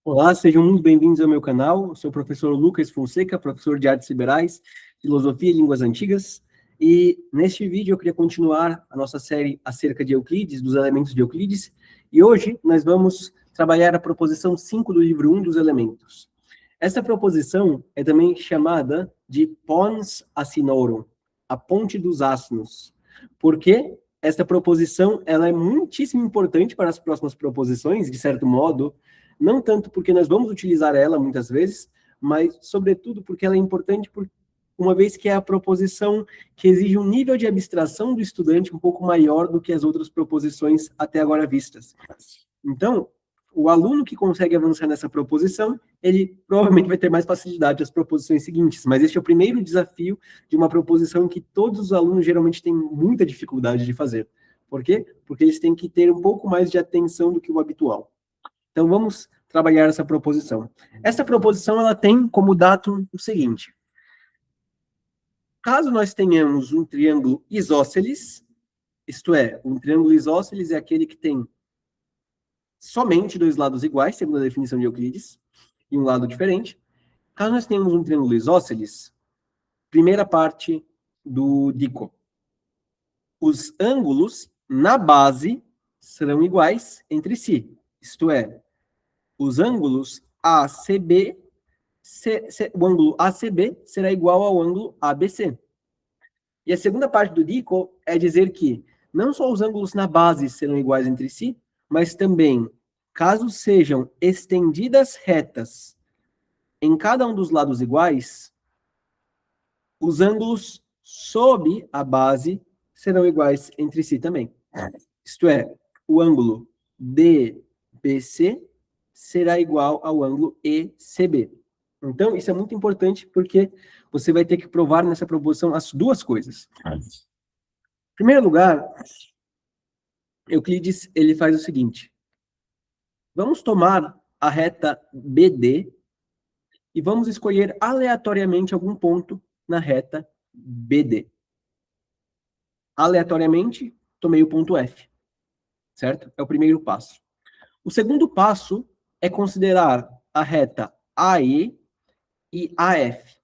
Olá, sejam muito bem-vindos ao meu canal. Eu sou o professor Lucas Fonseca, professor de Artes Liberais, Filosofia e Línguas Antigas. E neste vídeo eu queria continuar a nossa série acerca de Euclides, dos elementos de Euclides. E hoje nós vamos trabalhar a proposição 5 do livro 1 dos elementos. Essa proposição é também chamada de pons asinorum, a ponte dos asnos. Porque esta proposição ela é muitíssimo importante para as próximas proposições, de certo modo, não tanto porque nós vamos utilizar ela muitas vezes, mas, sobretudo, porque ela é importante uma vez que é a proposição que exige um nível de abstração do estudante um pouco maior do que as outras proposições até agora vistas. Então, o aluno que consegue avançar nessa proposição, ele provavelmente vai ter mais facilidade nas proposições seguintes, mas este é o primeiro desafio de uma proposição que todos os alunos geralmente têm muita dificuldade de fazer. Por quê? Porque eles têm que ter um pouco mais de atenção do que o habitual. Então, vamos trabalhar essa proposição. Essa proposição, ela tem como datum o seguinte. Caso nós tenhamos um triângulo isósceles, isto é, um triângulo isósceles é aquele que tem somente dois lados iguais, segundo a definição de Euclides, e um lado diferente. Caso nós tenhamos um triângulo isósceles, primeira parte do dico. Os ângulos na base serão iguais entre si, isto é, os ângulos ACB, o ângulo ACB será igual ao ângulo ABC. E a segunda parte do dico é dizer que não só os ângulos na base serão iguais entre si, mas também, caso sejam estendidas retas em cada um dos lados iguais, os ângulos sob a base serão iguais entre si também. Isto é, o ângulo DBC será igual ao ângulo ECB. Então, isso é muito importante porque você vai ter que provar nessa proposição as duas coisas. Em primeiro lugar, Euclides ele faz o seguinte. Vamos tomar a reta BD e vamos escolher aleatoriamente algum ponto na reta BD. Aleatoriamente, tomei o ponto F. Certo? É o primeiro passo. O segundo passo é considerar a reta AE e AF.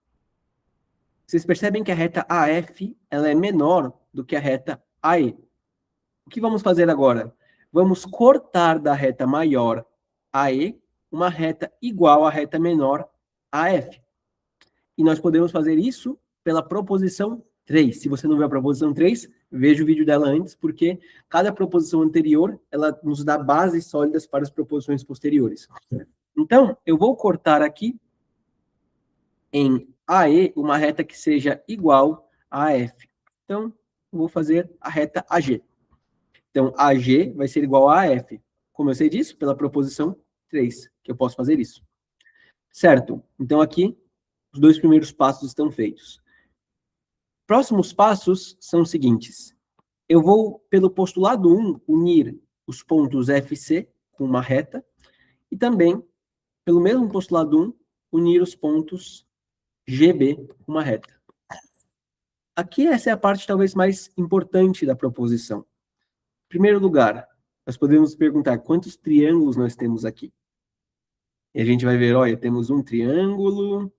Vocês percebem que a reta AF ela é menor do que a reta AE. O que vamos fazer agora? Vamos cortar da reta maior AE uma reta igual à reta menor AF. E nós podemos fazer isso pela proposição 3. Se você não viu a proposição 3, veja o vídeo dela antes, porque cada proposição anterior, ela nos dá bases sólidas para as proposições posteriores. Então, eu vou cortar aqui em AE uma reta que seja igual a AF. Então, eu vou fazer a reta AG. Então, AG vai ser igual a AF. Como eu sei disso? Pela proposição 3, que eu posso fazer isso. Certo? Então, aqui, os dois primeiros passos estão feitos. Próximos passos são os seguintes. Eu vou, pelo postulado 1, unir os pontos FC com uma reta, e também, pelo mesmo postulado 1, unir os pontos GB com uma reta. Aqui, essa é a parte talvez mais importante da proposição. Em primeiro lugar, nós podemos perguntar quantos triângulos nós temos aqui. E a gente vai ver, olha, temos um triângulo,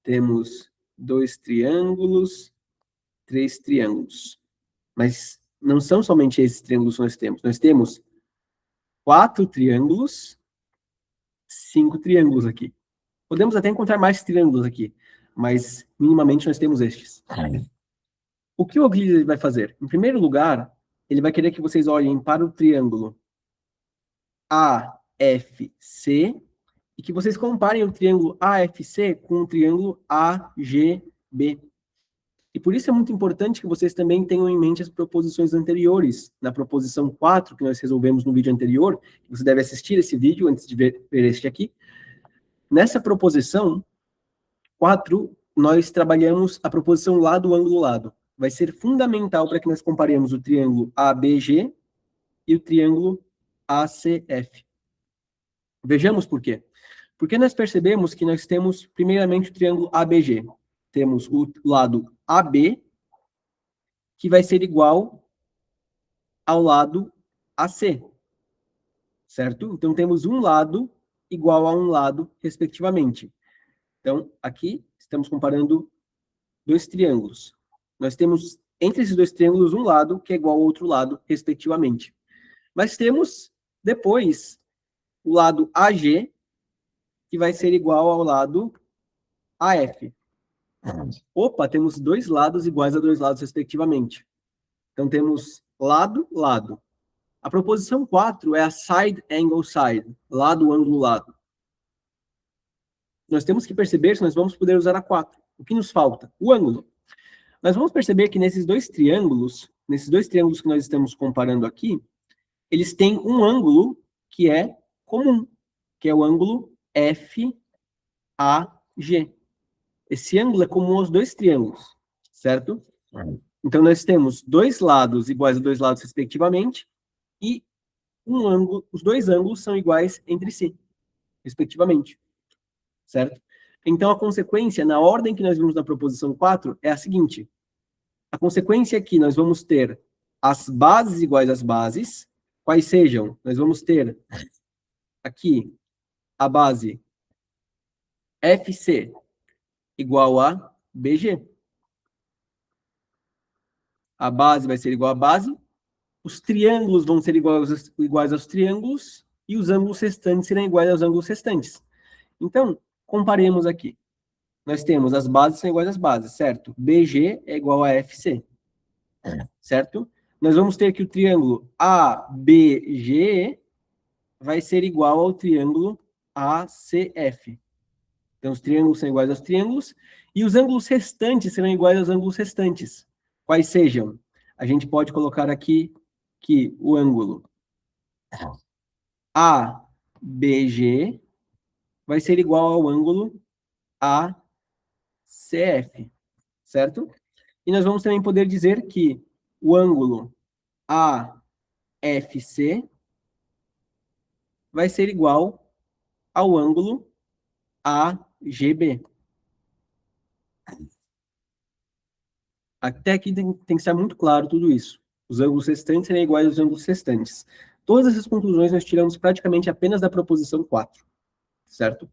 temos dois triângulos, três triângulos. Mas não são somente esses triângulos que nós temos. Nós temos 4 triângulos, 5 triângulos aqui. Podemos até encontrar mais triângulos aqui, mas minimamente nós temos estes. O que o Euclides vai fazer? Em primeiro lugar, ele vai querer que vocês olhem para o triângulo AFC e que vocês comparem o triângulo AFC com o triângulo AGB. E por isso é muito importante que vocês também tenham em mente as proposições anteriores. Na proposição 4, que nós resolvemos no vídeo anterior, você deve assistir esse vídeo antes de ver este aqui. Nessa proposição 4, nós trabalhamos a proposição lado-ângulo-lado. Vai ser fundamental para que nós comparemos o triângulo ABG e o triângulo ACF. Vejamos por quê. Porque nós percebemos que nós temos, primeiramente, o triângulo ABG. Temos o lado AB, que vai ser igual ao lado AC. Certo? Então, temos um lado igual a um lado, respectivamente. Então, aqui estamos comparando dois triângulos. Nós temos entre esses dois triângulos um lado que é igual ao outro lado, respectivamente. Mas temos depois o lado AG, que vai ser igual ao lado AF. Opa, temos dois lados iguais a dois lados, respectivamente. Então, temos lado, lado. A proposição 4 é a side angle side, lado, ângulo, lado. Nós temos que perceber se nós vamos poder usar a 4. O que nos falta? O ângulo. Nós vamos perceber que nesses dois triângulos que nós estamos comparando aqui, eles têm um ângulo que é comum, que é o ângulo FAG. Esse ângulo é comum aos dois triângulos, certo? Então, nós temos dois lados iguais a dois lados, respectivamente, e um ângulo, os dois ângulos são iguais entre si, respectivamente, certo? Então, a consequência, na ordem que nós vimos na proposição 4, é a seguinte. A consequência é que nós vamos ter as bases iguais às bases, quais sejam? Nós vamos ter aqui a base FC igual a BG. A base vai ser igual à base, os triângulos vão ser iguais aos triângulos, e os ângulos restantes serão iguais aos ângulos restantes. Então, comparemos aqui. Nós temos as bases são iguais às bases, certo? BG é igual a FC, certo? Nós vamos ter que o triângulo ABGE vai ser igual ao triângulo ACF. Então, os triângulos são iguais aos triângulos, e os ângulos restantes serão iguais aos ângulos restantes. Quais sejam? A gente pode colocar aqui que o ângulo ABG vai ser igual ao ângulo ACF, certo? E nós vamos também poder dizer que o ângulo AFC vai ser igual ao ângulo AGB. Até aqui tem que estar muito claro tudo isso. Os ângulos restantes serão iguais aos ângulos restantes. Todas essas conclusões nós tiramos praticamente apenas da proposição 4, certo?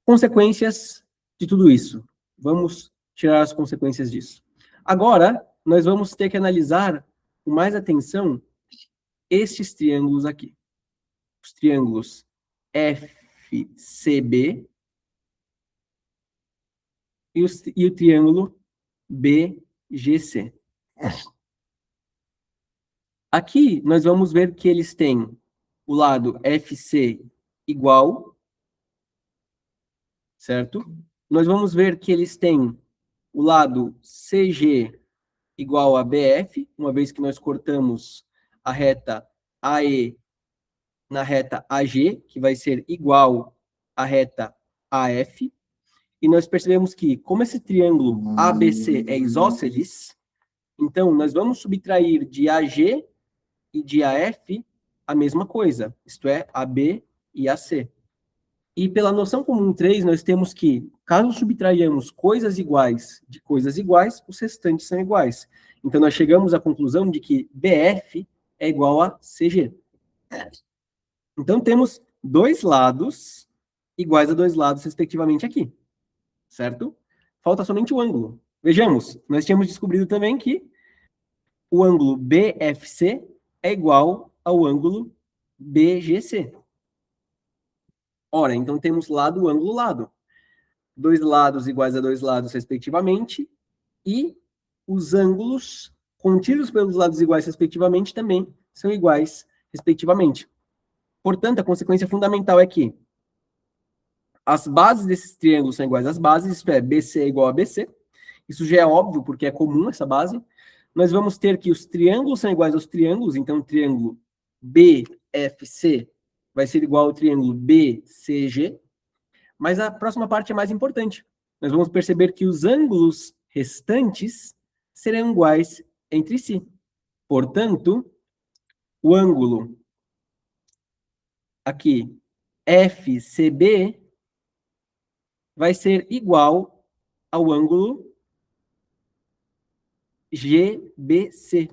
Consequências de tudo isso. Vamos tirar as consequências disso. Agora, nós vamos ter que analisar com mais atenção estes triângulos aqui. Os triângulos FCB e o triângulo BGC. Aqui, nós vamos ver que eles têm o lado FC igual, certo? Nós vamos ver que eles têm o lado CG igual a BF, uma vez que nós cortamos a reta AE na reta AG, que vai ser igual à reta AF. E nós percebemos que, como esse triângulo ABC é isósceles, então nós vamos subtrair de AG e de AF a mesma coisa, isto é, AB e AC. E pela noção comum 3, nós temos que, caso subtraiamos coisas iguais de coisas iguais, os restantes são iguais. Então, nós chegamos à conclusão de que BF é igual a CG. Então, temos dois lados iguais a dois lados, respectivamente, aqui. Certo? Falta somente o ângulo. Vejamos, nós tínhamos descobrido também que o ângulo BFC é igual ao ângulo BGC. Ora, então temos lado, ângulo, lado. Dois lados iguais a dois lados, respectivamente, e os ângulos contidos pelos lados iguais, respectivamente, também são iguais, respectivamente. Portanto, a consequência fundamental é que as bases desses triângulos são iguais às bases, isto é, BC é igual a BC. Isso já é óbvio, porque é comum essa base. Nós vamos ter que os triângulos são iguais aos triângulos, então o triângulo BFC vai ser igual ao triângulo BCG, mas a próxima parte é mais importante. Nós vamos perceber que os ângulos restantes serão iguais entre si. Portanto, o ângulo aqui FCB vai ser igual ao ângulo GBC.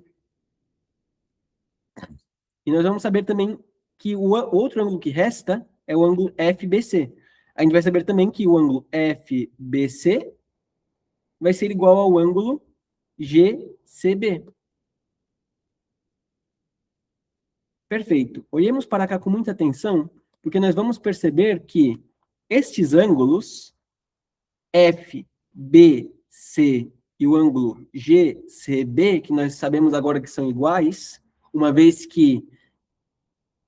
E nós vamos saber também que o outro ângulo que resta é o ângulo FBC. A gente vai saber também que o ângulo FBC vai ser igual ao ângulo GCB. Perfeito. Olhemos para cá com muita atenção, porque nós vamos perceber que estes ângulos, FBC e o ângulo GCB, que nós sabemos agora que são iguais, uma vez que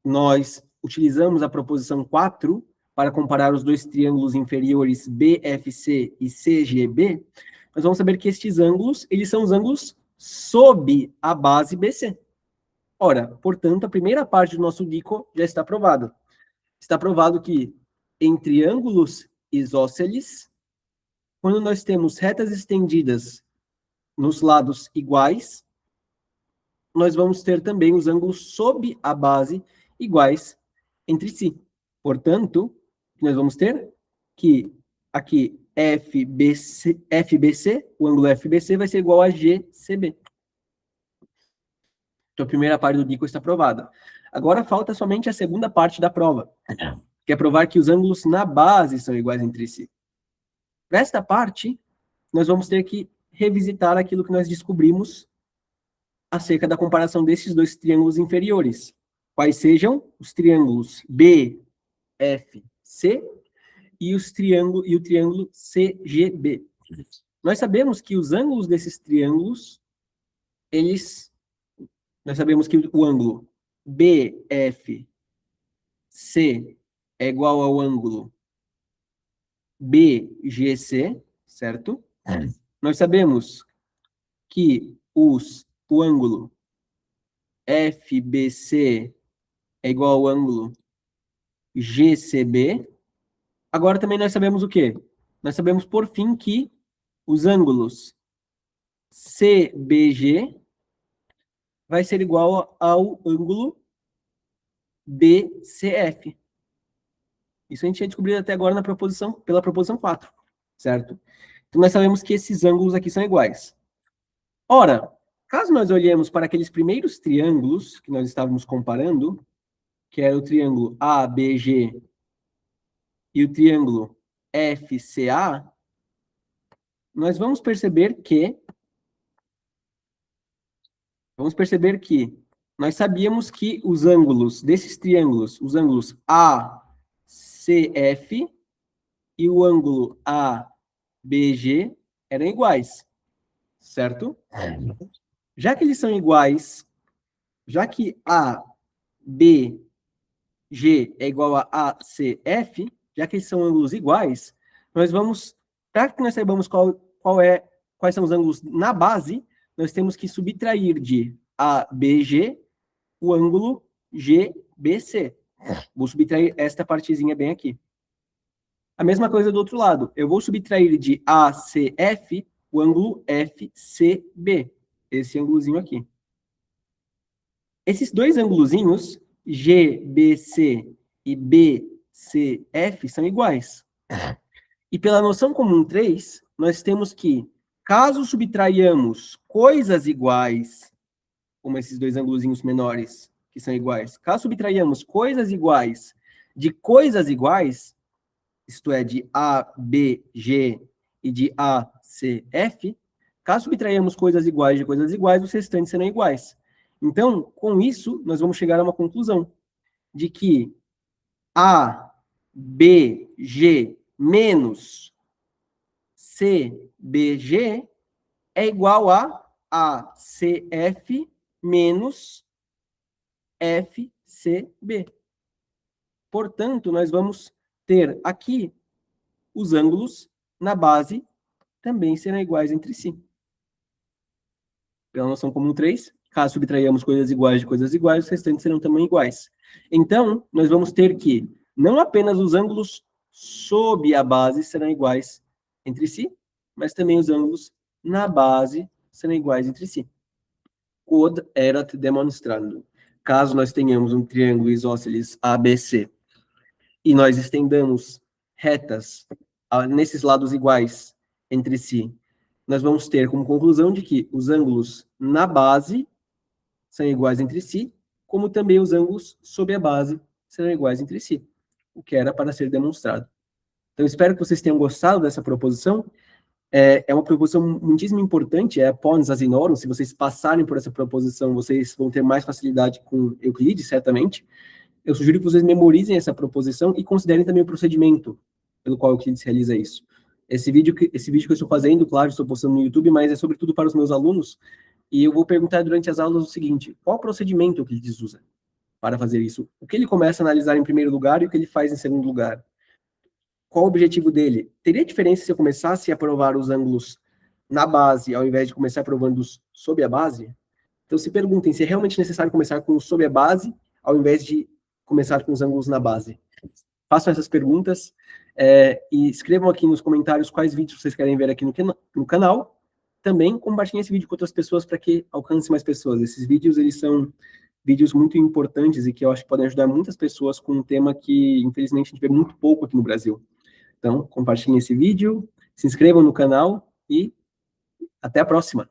nós utilizamos a proposição 4 para comparar os dois triângulos inferiores BFC e CGB, nós vamos saber que estes ângulos, eles são os ângulos sob a base BC. Ora, portanto, a primeira parte do nosso dico já está provada. Está provado que em triângulos isósceles, quando nós temos retas estendidas nos lados iguais, nós vamos ter também os ângulos sob a base iguais entre si. Portanto, nós vamos ter que aqui FBC, o ângulo FBC vai ser igual a GCB. Então, a primeira parte do dico está provada. Agora falta somente a segunda parte da prova, que é provar que os ângulos na base são iguais entre si. Para esta parte, nós vamos ter que revisitar aquilo que nós descobrimos acerca da comparação desses dois triângulos inferiores. Quais sejam os triângulos BFC e o triângulo CGB. Nós sabemos que os ângulos desses triângulos, nós sabemos que o ângulo BFC é igual ao ângulo BGC, certo? Nós sabemos que o ângulo FBC é igual ao ângulo GCB. Agora também nós sabemos o quê? Nós sabemos, por fim, que os ângulos CBG vai ser igual ao ângulo BCF. Isso a gente tinha descobrido até agora pela proposição 4, certo? Então, nós sabemos que esses ângulos aqui são iguais. Ora, caso nós olhemos para aqueles primeiros triângulos que nós estávamos comparando, que era o triângulo ABG e o triângulo FCA, nós vamos perceber que nós sabíamos que os ângulos desses triângulos, os ângulos ACF e o ângulo ABG eram iguais, certo? Já que eles são iguais, já que ABG é igual a ACF, já que eles são ângulos iguais, nós vamos, para que nós saibamos quais são os ângulos na base, nós temos que subtrair de ABG o ângulo GBC. Vou subtrair esta partezinha bem aqui. A mesma coisa do outro lado. Eu vou subtrair de ACF o ângulo FCB. Esse ângulozinho aqui. Esses dois ângulozinhos, GBC e BCF, são iguais. E pela noção comum 3, nós temos que, caso subtraiamos coisas iguais, como esses dois ângulozinhos menores, que são iguais, caso subtraiamos coisas iguais de coisas iguais, isto é, de ABG e de ACF, caso subtraiamos coisas iguais de coisas iguais, os restantes serão iguais. Então, com isso, nós vamos chegar a uma conclusão de que ABG menos CBG é igual a ACF menos FCB. Portanto, nós vamos ter aqui os ângulos na base também serão iguais entre si. Pela noção comum 3, caso subtraiamos coisas iguais de coisas iguais, os restantes serão também iguais. Então, nós vamos ter que não apenas os ângulos sob a base serão iguais entre si, mas também os ângulos na base serão iguais entre si. Quod erat demonstrando. Caso nós tenhamos um triângulo isósceles ABC e nós estendamos retas nesses lados iguais entre si, nós vamos ter como conclusão de que os ângulos na base são iguais entre si, como também os ângulos sob a base serão iguais entre si. o que era para ser demonstrado. Então, espero que vocês tenham gostado dessa proposição. É uma proposição muitíssimo importante, é a pons asinorum. Se vocês passarem por essa proposição, vocês vão ter mais facilidade com Euclides, certamente. Eu sugiro que vocês memorizem essa proposição e considerem também o procedimento pelo qual Euclides realiza isso. Esse vídeo que eu estou fazendo, claro, estou postando no YouTube, mas é sobretudo para os meus alunos, e eu vou perguntar durante as aulas o seguinte: qual procedimento Euclides usa para fazer isso? O que ele começa a analisar em primeiro lugar e o que ele faz em segundo lugar? Qual o objetivo dele? Teria diferença se eu começasse a provar os ângulos na base, ao invés de começar provando-os sob a base? Então, se perguntem se é realmente necessário começar com sob a base, ao invés de começar com os ângulos na base. Façam essas perguntas e escrevam aqui nos comentários quais vídeos vocês querem ver aqui no canal. Também compartilhem esse vídeo com outras pessoas para que alcance mais pessoas. Esses vídeos, eles são vídeos muito importantes e que eu acho que podem ajudar muitas pessoas com um tema que, infelizmente, a gente vê muito pouco aqui no Brasil. Então, compartilhem esse vídeo, se inscrevam no canal e até a próxima!